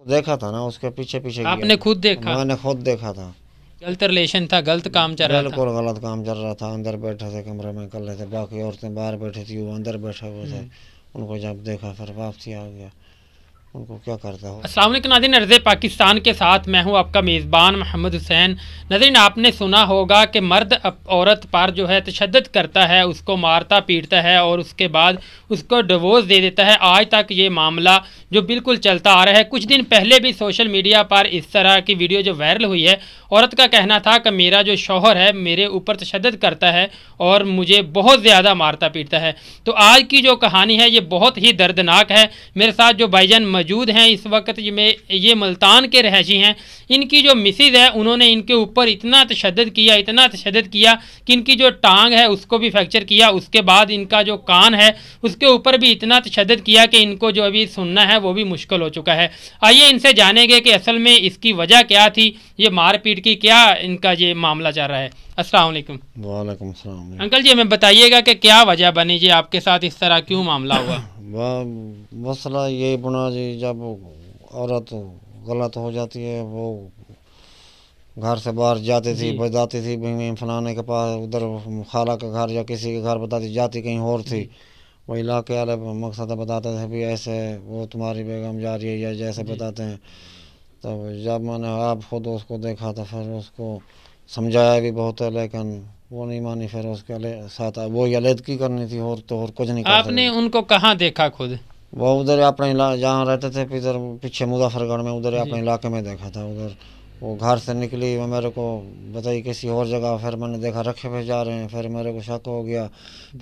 دیکھا تھا نا، اس کے پیچھے پیچھے آپ نے خود دیکھا؟ میں نے خود دیکھا تھا، غلط ریلیشن تھا، غلط کام چل رہا تھا؟ بالکل غلط کام چل رہا تھا، اندر بیٹھے تھے کمرے میں کر رہے تھے، باقی عورتیں باہر بیٹھی تھی، وہ اندر بیٹھے ہوئے تھے، ان کو جب دیکھا پھر واپسی آ گیا، ان کو کیا کرتا ہو۔ السلام علیکم ناظرین، عرض پاکستان کے ساتھ میں ہوں آپ کا میزبان محمد حسین۔ ناظرین، آپ نے سنا ہوگا کہ مرد عورت پر جو ہے تشدد کرتا ہے، اس کو مارتا پیٹتا ہے اور اس کے بعد اس کو ڈیورس دے دیتا ہے۔ آج تک یہ معاملہ جو بالکل چلتا آ رہا ہے، کچھ دن پہلے بھی سوشل میڈیا پر اس طرح کی ویڈیو جو وائرل ہوئی ہے، عورت کا کہنا تھا کہ میرا جو شوہر ہے میرے اوپر تشدد کرتا ہے اور مجھے بہت زیادہ مارتا پیٹتا ہے۔ تو آج کی جو کہانی ہے یہ بہت ہی دردناک ہے۔ میرے ساتھ جو بھائی جان موجود ہیں اس وقت، یہ ملتان کے رہائشی ہیں۔ ان کی جو مسز ہے انہوں نے ان کے اوپر اتنا تشدد کیا کہ ان کی جو ٹانگ ہے اس کو بھی فریکچر کیا، اس کے بعد ان کا جو کان ہے اس کے اوپر بھی اتنا تشدد کیا کہ ان کو جو ابھی سننا ہے وہ بھی مشکل ہو چکا ہے۔ آئیے ان سے جانیں گے کہ اصل میں اس کی وجہ کیا تھی، یہ مار پیٹ کی کیا ان کا یہ معاملہ چل رہا ہے۔ السلام علیکم۔ وعلیکم السلام۔ انکل جی ہمیں بتائیے گا کہ کیا وجہ بنی جی، آپ کے ساتھ اس طرح کیوں معاملہ ہوا؟ مسئلہ یہی بنا جی، جب عورت غلط ہو جاتی ہے، وہ گھر سے باہر جاتی تھی، بتاتی تھی فلانے کے پاس، ادھر خالہ کا گھر یا کسی کے گھر بتاتی، جاتی کہیں اور تھی، وہ علاقے والے مقصد بتاتے تھے بھی ایسے وہ تمہاری بیگم جا رہی ہے یا جیسے بتاتے ہیں۔ تو جب میں نے آپ خود اس کو دیکھا تو پھر اس کو سمجھایا بھی بہت ہے، لیکن وہ نہیں مانی، پھر اس کے ساتھ وہ علیحدگی کرنی تھی اور تو اور کچھ نہیں کر آپ نے ان کو کہاں دیکھا خود؟ وہ ادھر اپنے جہاں رہتے تھے ادھر پیچھے مظفر گڑھ میں، ادھر اپنے علاقے میں دیکھا تھا۔ ادھر وہ گھر سے نکلی، وہ میرے کو بتائی کسی اور جگہ، پھر میں نے دیکھا رکشے پہ جا رہے ہیں، پھر میرے کو شک ہو گیا،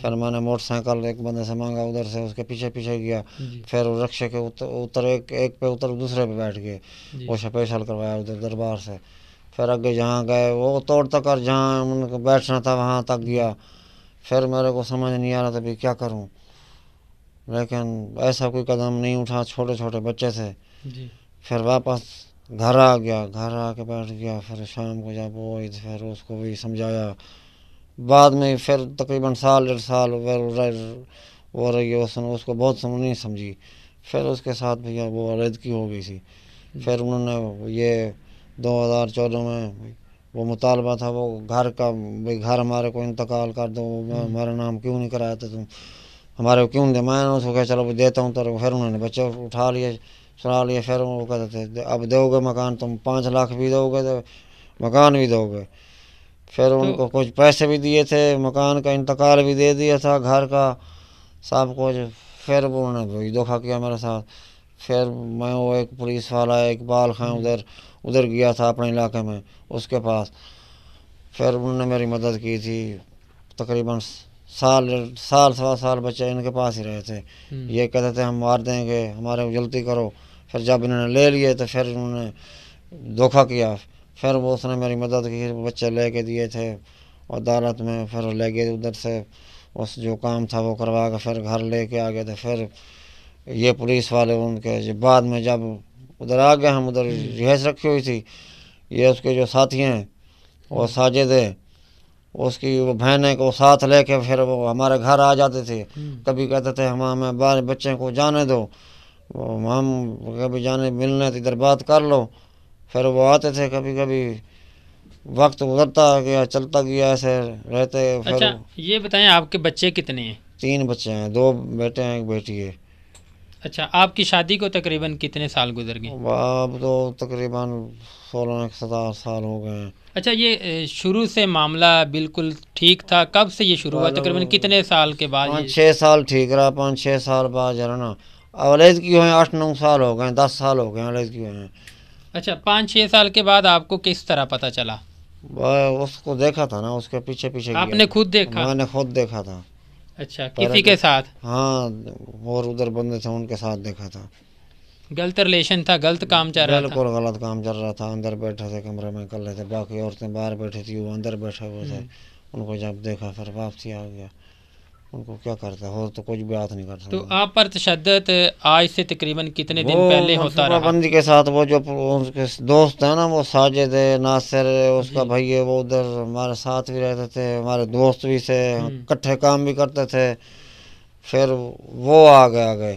پھر میں نے موٹر سائیکل ایک بندے سے مانگا، ادھر سے اس کے پیچھے پیچھے گیا، پھر رکشے کے اتر ایک پہ اتر دوسرے پہ بیٹھ گئے، وہ اسپیشل کروایا ادھر دربار سے، پھر آگے جہاں گئے وہ توڑ تک اور جہاں ان کو بیٹھنا تھا وہاں تک گیا، پھر میرے کو سمجھ نہیں آ رہا تھا بھی کیا کروں، لیکن ایسا کوئی قدم نہیں اٹھا، چھوٹے چھوٹے بچے تھے۔ پھر واپس گھر آ گیا، گھر آ کے بیٹھ گیا، پھر شام کو جب وہ ہوئی پھر اس کو بھی سمجھایا، بعد میں پھر تقریباً سال 1.5 سال ہو رہی ہے، اس کو بہت نہیں سمجھی، پھر اس کے ساتھ بھی وہ علیحدگی ہو گئی تھی۔ پھر انہوں نے یہ 2014 میں وہ مطالبہ تھا وہ گھر کا، بھائی گھر ہمارے کو انتقال کر دو، ہمارا نام کیوں نہیں کرایا تھا تم، ہمارے کو کیوں نہیں، میں نے اس کو کہا چلو دیتا ہوں، تو پھر انہوں نے بچے اٹھا لیے چلا لیے، پھر وہ کہتے تھے اب دو گے مکان، تم 5 لاکھ بھی دو گے تو مکان بھی دو گے، پھر ان کو کچھ پیسے بھی دیے تھے، مکان کا انتقال بھی دے دیا تھا، گھر کا سب کچھ، پھر انہوں نے وہی دھوکہ کیا میرے ساتھ۔ پھر میں وہ ایک پولیس والا اقبال خان ادھر گیا تھا اپنے علاقے میں اس کے پاس، پھر انہوں نے میری مدد کی تھی، تقریباً سال سوا سال بچے ان کے پاس ہی رہے تھے، یہ کہتے تھے ہم مار دیں گے، ہمارے جلدی کرو، پھر جب انہوں نے لے لیے تو پھر انہوں نے دھوکہ کیا، پھر وہ اس نے میری مدد کی، بچے لے کے دیے تھے عدالت میں، پھر لے گئے ادھر سے، اس جو کام تھا وہ کروا کے پھر گھر لے کے آ گئے تھے، پھر یہ پولیس والے ان کے بعد میں جب ادھر آ گئے، ہم ادھر رہائش رکھی ہوئی تھی، یہ اس کے جو ساتھی ہیں وہ ساجد ہے، اس کی وہ بہنیں کو ساتھ لے کے پھر وہ ہمارے گھر آ جاتے تھے، کبھی کہتے تھے ہمیں بچے کو جانے دو، ہم کبھی جانے ملنے تو ادھر بات کر لو، پھر وہ آتے تھے، کبھی کبھی وقت گزرتا گیا چلتا گیا ایسے رہتے۔ پھر اچھا یہ بتائیں آپ کے بچے کتنے ہیں؟ 3 بچے ہیں، 2 بیٹے ہیں 1 بیٹی ہے۔ اچھا آپ کی شادی کو تقریباً کتنے سال گزر گئے؟ اب تو تقریباً 16-17 سال ہو گئے ہیں۔ اچھا یہ شروع سے معاملہ بالکل ٹھیک تھا، کب سے یہ شروع ہوا، تقریباً کتنے سال کے بعد؟ 5-6 سال ٹھیک رہا، 5-6 سال بعد جو ہے نا علیحدگی ہوئے، 8-9 سال ہو گئے، 10 سال ہو گئے علیحدگی ہوئے ہیں۔ اچھا 5-6 سال کے بعد آپ کو کس طرح پتہ چلا؟ اس کو دیکھا تھا نا، اس کے پیچھے پیچھے آپ گیا نے تھا، خود دیکھا؟ میں نے خود دیکھا تھا۔ اچھا کسی کے ساتھ؟ ہاں اور ادھر بندے تھے ان کے ساتھ دیکھا تھا۔ غلط ریلیشن تھا، غلط کام چل رہا تھا؟ بالکل غلط کام چل رہا تھا، اندر بیٹھے تھے کمرے میں کر رہے تھے، باقی عورتیں باہر بیٹھی تھی، وہ اندر بیٹھے ہوئے تھے، ان کو جب دیکھا پھر واپسی آ گیا، ان کو کیا کرتا اور تو کچھ بات نہیں کرتا۔ تو آپ پر تشدد آج سے تقریباً کتنے دن پہلے ہوتا رہا؟ بندی کے ساتھ وہ جو ان کے دوست ہیں نا، وہ ساجد ہے، ناصر ہے، اس کا بھائی ہے، وہ ادھر ہمارے ساتھ بھی رہتے تھے، ہمارے دوست بھی سے اکٹھے کام بھی کرتے تھے، پھر وہ آ گئے